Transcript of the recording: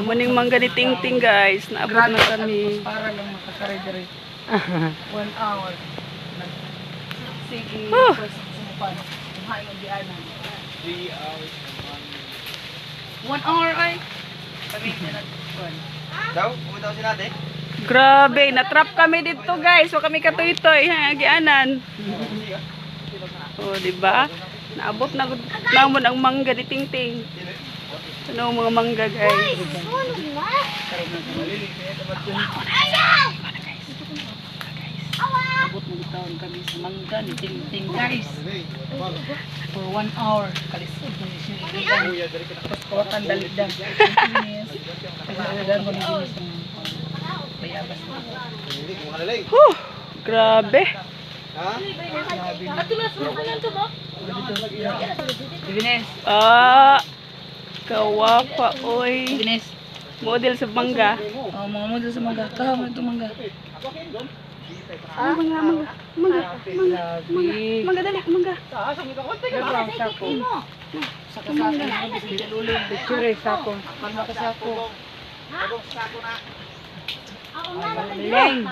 Muning mangga ni Ting-Ting guys. Naabot na kami. Para lang makakare-dire. 1 hour. Sige, Oh. sumupan. Kumain ng dianan. 3 hours. 1 hour ay. Kami na nagkuhan. Daw? Pumunta ko si nate? Grabe, natrap kami dito guys. Wa kami katoy-toy, ha, gianan. Oh, di ba? Naabot na namon ang mangga ni Ting-Ting. Ano mga mangga guys? Abot ng taon kami sa mangga ni Ting-Ting guys. For 1 hour. Kalisod na siya ilan. Tapos kawatan dalidan. Kailangan ko na din sa bayabas na. Huh, grabe. Ha? Ines. Kawapa, oy. Ines. Model sa mangga. Oh, mga model sa mangga. Kaham ito mangga. Mangga dali, mangga. Picture sako. Palma ka sako. Sako na. Leng.